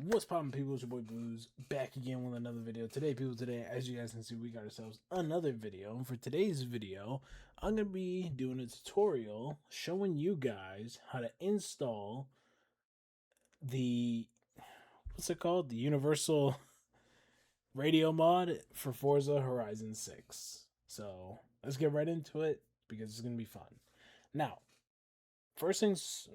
What's poppin', people? It's your boy Blues back again with another video. Today, as you guys can see, we got ourselves another video. And for today's video, I'm going to be doing a tutorial showing you guys how to install the, what's it called? The Universal Radio mod for Forza Horizon 6. So, let's get right into it because it's going to be fun. Now, first things,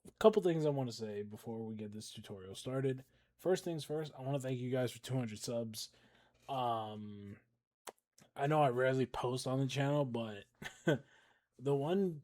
a couple things I want to say before we get this tutorial started. First things first, I want to thank you guys for 200 subs. I know I rarely post on the channel, but the one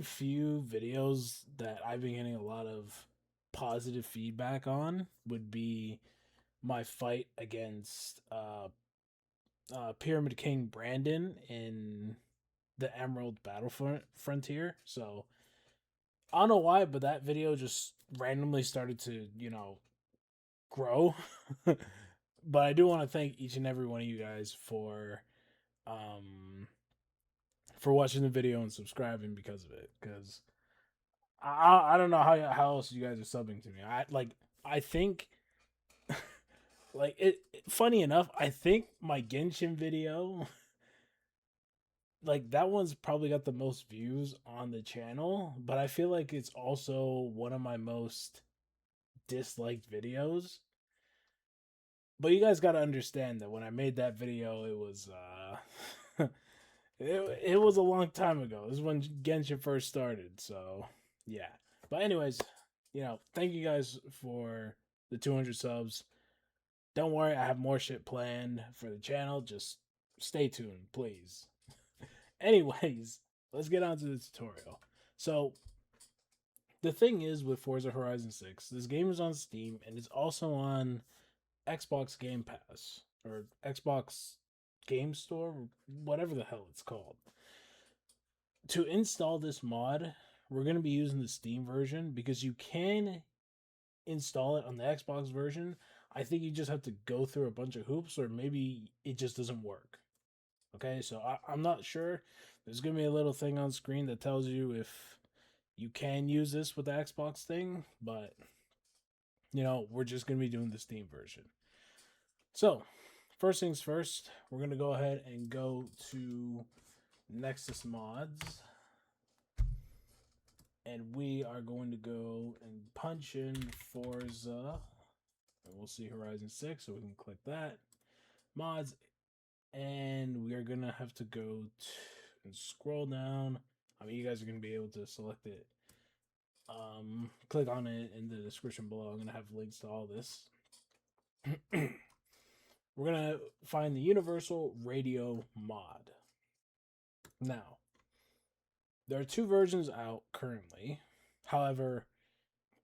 few videos that I've been getting a lot of positive feedback on would be my fight against Pyramid King Brandon in the Emerald Battlefront Frontier. So I don't know why, but that video just randomly started to, grow. But I do want to thank each and every one of you guys for watching the video and subscribing because of it. Because I don't know how else you guys are subbing to me. I think like it. Funny enough, I think my Genshin video, like that one's probably got the most views on the channel, but I feel like it's also one of my most disliked videos. But you guys got to understand that when I made that video, it was it was a long time ago. This is when Genshin first started, so yeah. But anyways, thank you guys for the 200 subs. Don't worry, I have more shit planned for the channel. Just stay tuned, please. Anyways, let's get on to the tutorial. So, the thing is with Forza Horizon 6, this game is on Steam and it's also on Xbox Game Pass or Xbox Game Store, whatever the hell it's called. To install this mod, we're going to be using the Steam version because you can install it on the Xbox version. I think you just have to go through a bunch of hoops, or maybe it just doesn't work. Okay, so I'm not sure. There's going to be a little thing on screen that tells you if you can use this with the Xbox thing, but we're just going to be doing the Steam version. So, first things first, we're going to go ahead and go to Nexus Mods. And we are going to go and punch in Forza. And we'll see Horizon 6, so we can click that. Mods. And we are going to have to go and scroll down. I mean, you guys are going to be able to select it. Click on it in the description below. I'm going to have links to all this. We're going to find the Universal Radio mod. Now, there are two versions out currently. However,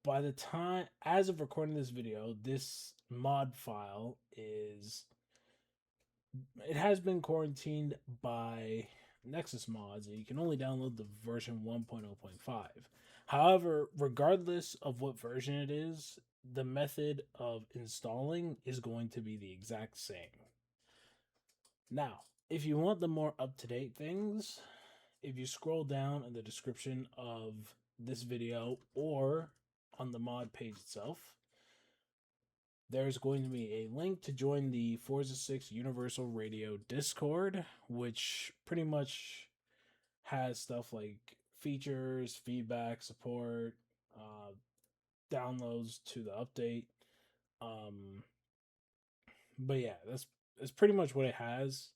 by the time, as of recording this video, this mod file it has been quarantined by Nexus Mods, and you can only download the version 1.0.5. However, regardless of what version it is, the method of installing is going to be the exact same. Now, if you want the more up-to-date things, if you scroll down in the description of this video or on the mod page itself, there's going to be a link to join the Forza 6 Universal Radio Discord, which pretty much has stuff like features, feedback, support, downloads to the update. But yeah, that's pretty much what it has.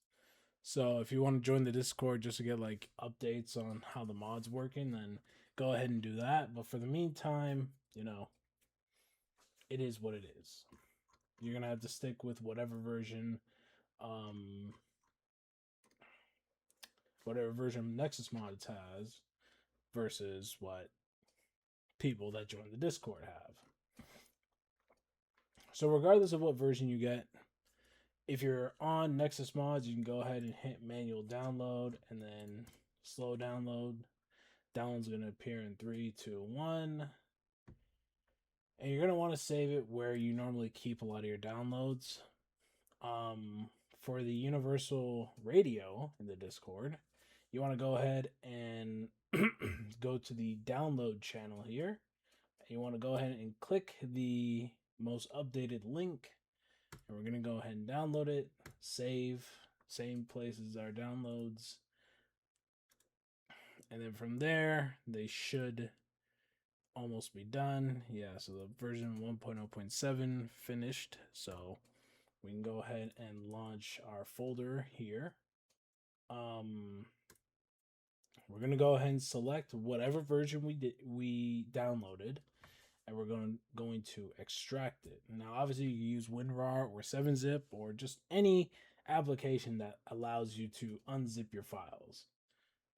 So if you want to join the Discord just to get like updates on how the mod's working, then go ahead and do that. But for the meantime, it is what it is. You're gonna have to stick with whatever version Nexus Mods has versus what people that join the Discord have. So regardless of what version you get, if you're on Nexus Mods, you can go ahead and hit manual download and then slow download. Download's going to appear in 3, 2, 1. And you're going to want to save it where you normally keep a lot of your downloads. For the Universal Radio in the Discord, you want to go ahead and go to the download channel here. You want to go ahead and click the most updated link, and we're going to go ahead and download it, save, same place as our downloads. And then from there, they should almost be done. Yeah, so the version 1.0.7 finished. So we can go ahead and launch our folder here. We're gonna go ahead and select whatever version we downloaded, and we're going to extract it. Now, obviously, you can use WinRAR or 7-zip or just any application that allows you to unzip your files.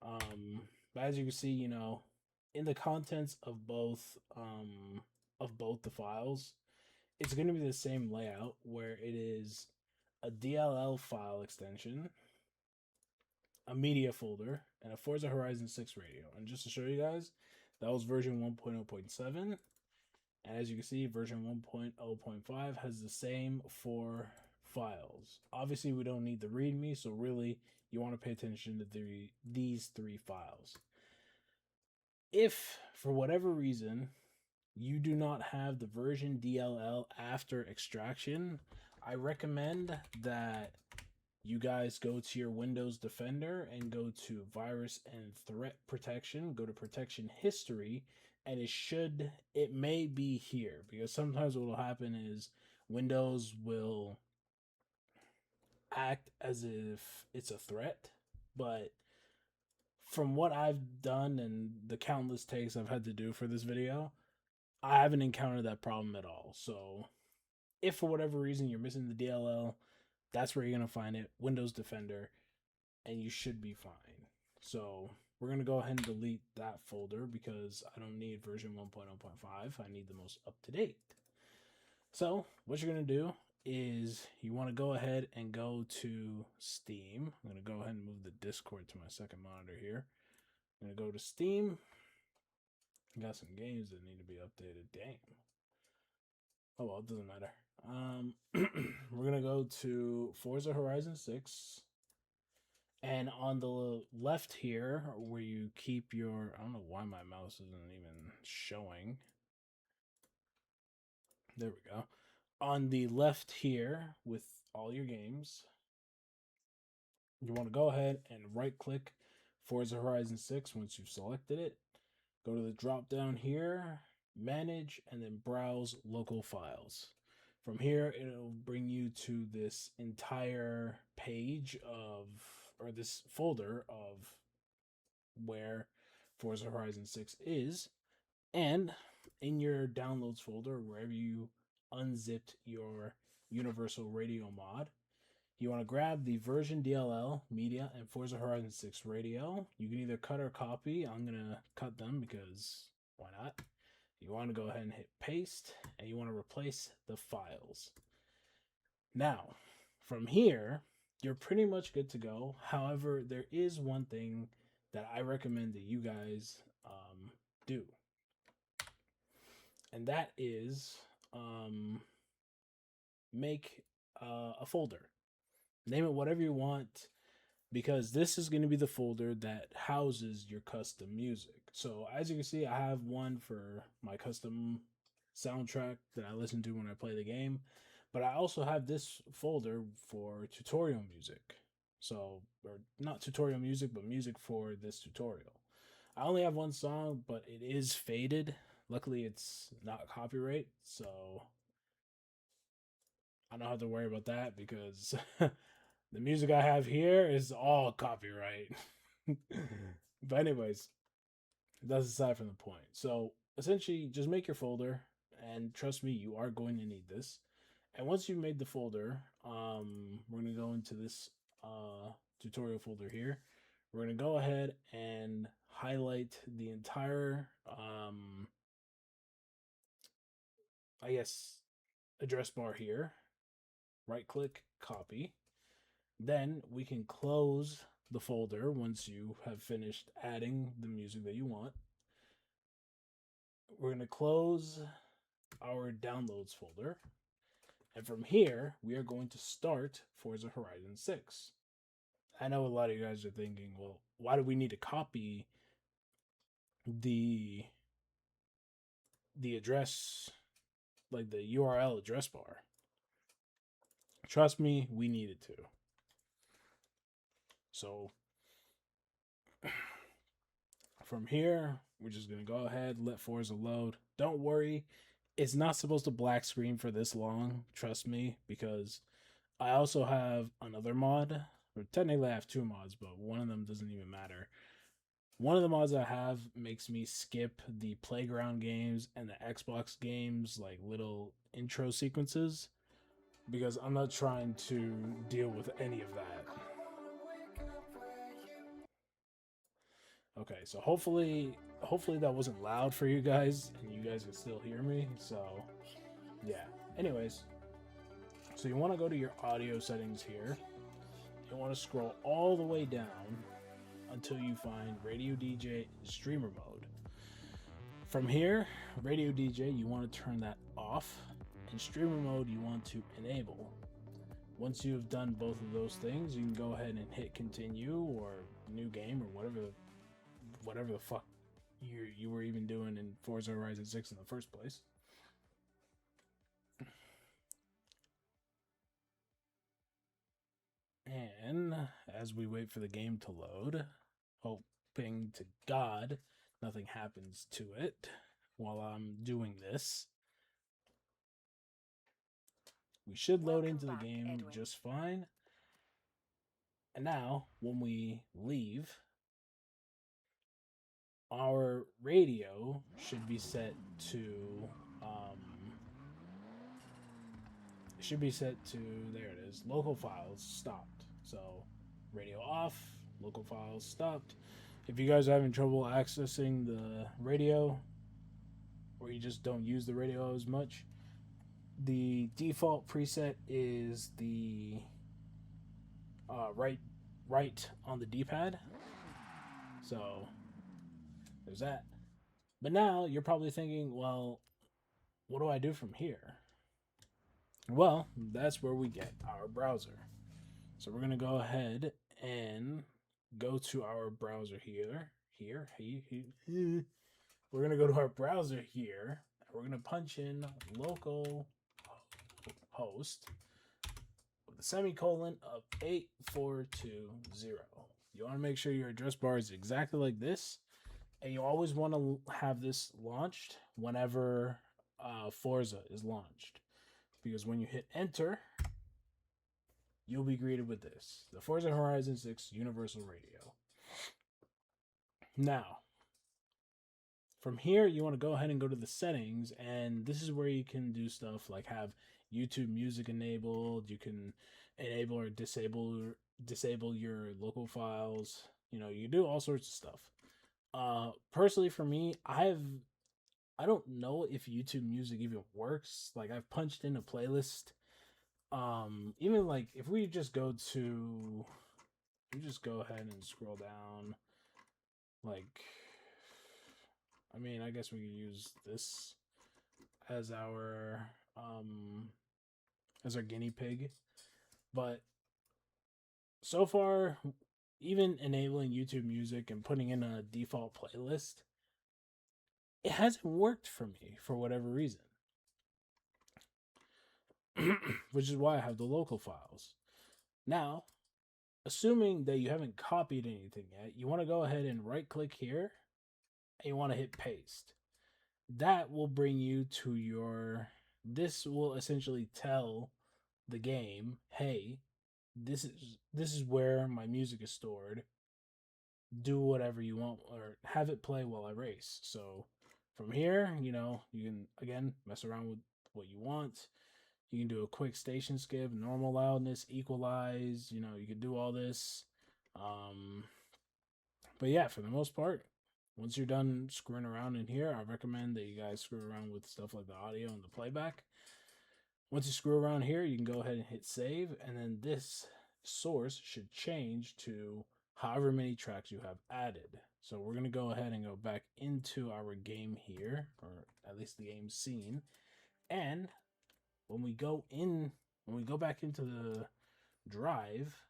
But as you can see, in the contents of both the files, it's going to be the same layout where it is a DLL file extension, a media folder, and a Forza Horizon 6 radio. And just to show you guys, that was version 1.0.7. And as you can see, version 1.0.5 has the same 4 files. Obviously, we don't need the README, so really, you want to pay attention to these 3 files. If, for whatever reason, you do not have the version DLL after extraction, I recommend that you guys go to your Windows Defender and go to Virus and Threat Protection, go to Protection History, and it may be here, because sometimes what will happen is Windows will act as if it's a threat, but from what I've done and the countless takes I've had to do for this video, I haven't encountered that problem at all. So if for whatever reason you're missing the DLL, that's where you're going to find it, Windows Defender, and you should be fine. So we're going to go ahead and delete that folder because I don't need version 1.0.5. I need the most up-to-date. So what you're going to do is you want to go ahead and go to Steam. I'm going to go ahead and move the Discord to my second monitor here. I'm going to go to Steam. Got some games that need to be updated. Damn. Oh well, it doesn't matter. We're gonna go to Forza Horizon 6, and on the left here, where you keep your, I don't know why my mouse isn't even showing. There we go. On the left here, with all your games, you want to go ahead and right-click Forza Horizon 6 once you've selected it. Go to the drop down here, manage, and then browse local files. From here, it'll bring you to this entire page or this folder of where Forza Horizon 6 is. And in your downloads folder, wherever you unzipped your Universal Radio mod, you want to grab the version DLL, media, and Forza Horizon 6 radio. You can either cut or copy. I'm going to cut them because why not? You want to go ahead and hit paste, and you want to replace the files. Now, from here, you're pretty much good to go. However, there is one thing that I recommend that you guys do, and that is make a folder. Name it whatever you want, because this is going to be the folder that houses your custom music. So as you can see, I have one for my custom soundtrack that I listen to when I play the game, but I also have this folder for tutorial music. So, or not tutorial music, but music for this tutorial. I only have one song, but it is faded. Luckily, it's not copyright, so I don't have to worry about that because the music I have here is all copyright. But anyways, that's aside from the point. So essentially, just make your folder, and trust me, you are going to need this. And once you've made the folder, we're gonna go into this tutorial folder here. We're gonna go ahead and highlight the entire, I guess, address bar here. Right click, copy. Then we can close the folder once you have finished adding the music that you want. We're going to close our downloads folder. And from here, we are going to start Forza Horizon 6. I know a lot of you guys are thinking, well, why do we need to copy the address like the URL address bar. Trust me, we needed to. So from here, we're just gonna go ahead, let Forza load. Don't worry, it's not supposed to black screen for this long. Trust me, because I also have another mod. Or technically, I have two mods, but one of them doesn't even matter. One of the mods I have makes me skip the playground games and the Xbox games, like little intro sequences, because I'm not trying to deal with any of that. Okay, so hopefully that wasn't loud for you guys and you guys can still hear me. So yeah. Anyways, so you want to go to your audio settings here. You want to scroll all the way down until you find Radio DJ Streamer Mode. From here, Radio DJ, you want to turn that off, and Streamer Mode you want to enable. Once you have done both of those things, you can go ahead and hit continue or new game or whatever the fuck you were even doing in Forza Horizon 6 in the first place. And as we wait for the game to load, hoping to God nothing happens to it while I'm doing this, we should load into the game Edwin. Just fine. And now, when we leave, our radio should be set to there it is, local files stopped. So radio off, local files stopped. If you guys are having trouble accessing the radio, or you just don't use the radio as much, the default preset is the right on the D-pad. So there's that. But now you're probably thinking, well, what do I do from here? Well, that's where we get our browser. So we're going to go ahead and go to our browser here. We're going to go to our browser here. And we're going to punch in local host with a semicolon of 8420. You want to make sure your address bar is exactly like this. And you always want to have this launched whenever Forza is launched. Because when you hit enter, you'll be greeted with this. The Forza Horizon 6 Universal Radio. Now, from here, you want to go ahead and go to the settings. And this is where you can do stuff like have YouTube music enabled. You can enable or disable your local files. You know, you can do all sorts of stuff. Personally, for me, I don't know if YouTube Music even works. Like, I've punched in a playlist. Even like if we just go ahead and scroll down. Like, I mean, I guess we could use this as our guinea pig. But so far, even enabling YouTube Music and putting in a default playlist, it hasn't worked for me for whatever reason. Which is why I have the local files. Now, assuming that you haven't copied anything yet, you want to go ahead and right click here and you want to hit paste. That will bring you to this will essentially tell the game, hey, this is where my music is stored. Do whatever you want or have it play while I race. So from here, you know, you can again mess around with what you want. You can do a quick station skip, normal loudness, equalize, you know, you can do all this. But yeah, for the most part, once you're done screwing around in here, I recommend that you guys screw around with stuff like the audio and the playback. Once you screw around here, you can go ahead and hit save, and then this source should change to however many tracks you have added. So we're going to go ahead and go back into our game here, or at least the game scene. And when we go back into the drive,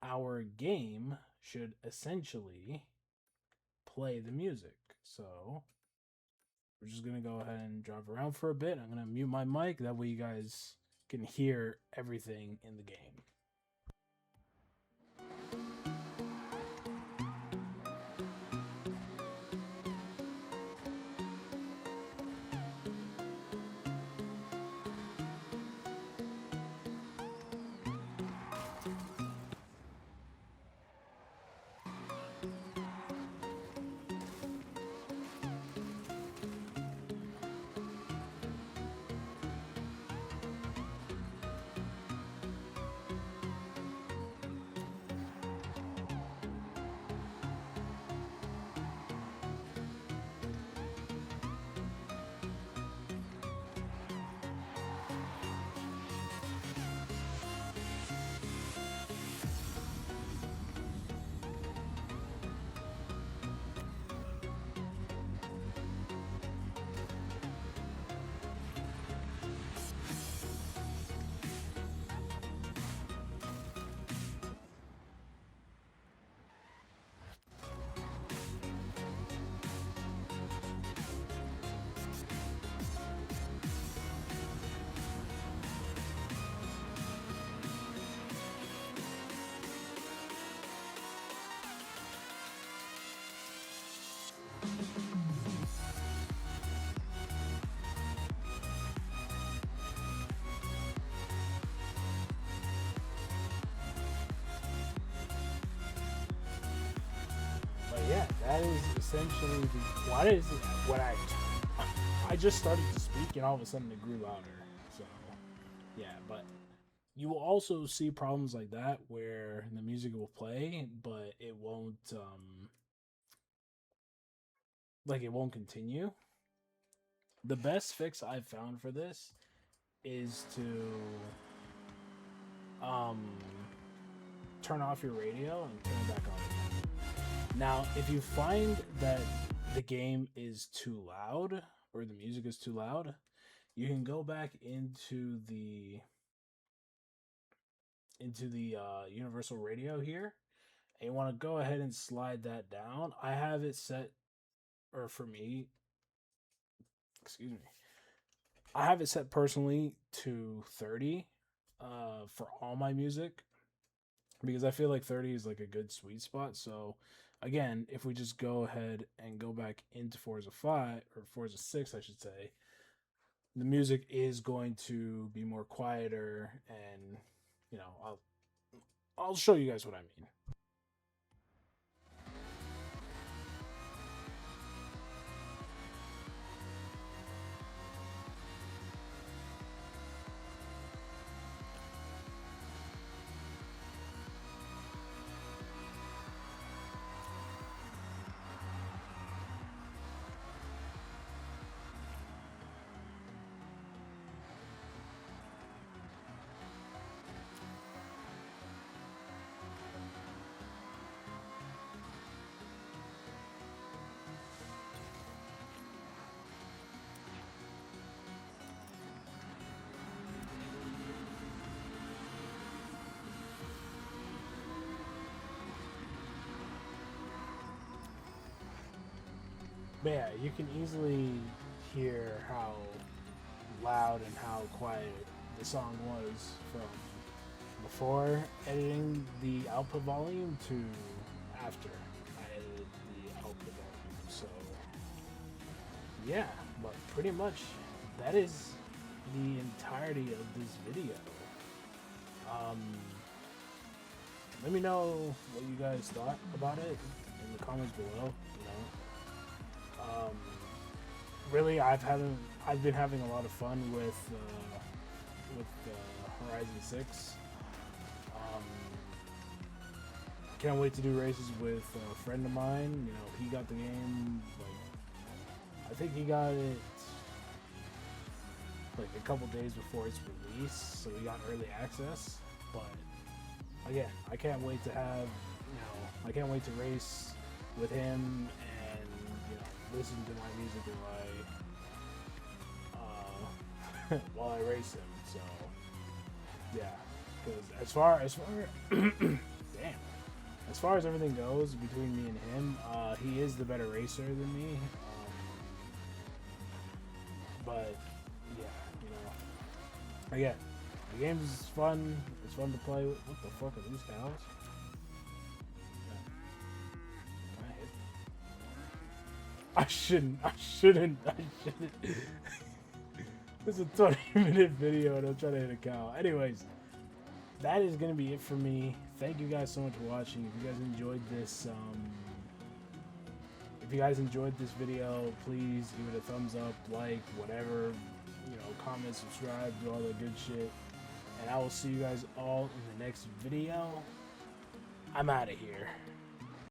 our game should essentially play the music. So we're just gonna go ahead and drive around for a bit. I'm gonna mute my mic, that way you guys can hear everything in the game. But yeah, that is essentially the. Why is it when I just started to speak and all of a sudden it grew louder. So yeah, but you will also see problems like that where the music will play, but it won't like it won't continue. The best fix I've found for this is to um turn off your radio and turn it back on again. Now, if you find that the game is too loud or the music is too loud, you can go back into the universal radio here, and you want to go ahead and slide that down. I have it set, or for me, excuse me, I have it set personally to 30 for all my music, because I feel like 30 is like a good sweet spot. So again, if we just go ahead and go back into Forza 5 or Forza 6, I should say, the music is going to be more quieter, and you know, I'll show you guys what I mean. But yeah, you can easily hear how loud and how quiet the song was from before editing the output volume to after I edited the output volume. So yeah, but pretty much that is the entirety of this video. Um, Let me know what you guys thought about it in the comments below. You know, really, I've been having a lot of fun with Horizon 6. Can't wait to do races with a friend of mine. You know, he got the game, like, I think he got it like a couple days before its release, so we got early access. But again, I can't wait to I can't wait to race with him and, you know, listen to my music while I race him. So yeah, because as far as everything goes between me and him, he is the better racer than me. But yeah, you know, again, the game is fun. It's fun to play with. What the fuck are these cows? Can I hit? I shouldn't. I shouldn't. I shouldn't. This is a 20-minute video and I'm trying to hit a cow. Anyways, that is going to be it for me. Thank you guys so much for watching. If you guys enjoyed this, video, please give it a thumbs up, like, whatever, you know, comment, subscribe, do all the good shit. And I will see you guys all in the next video. I'm out of here.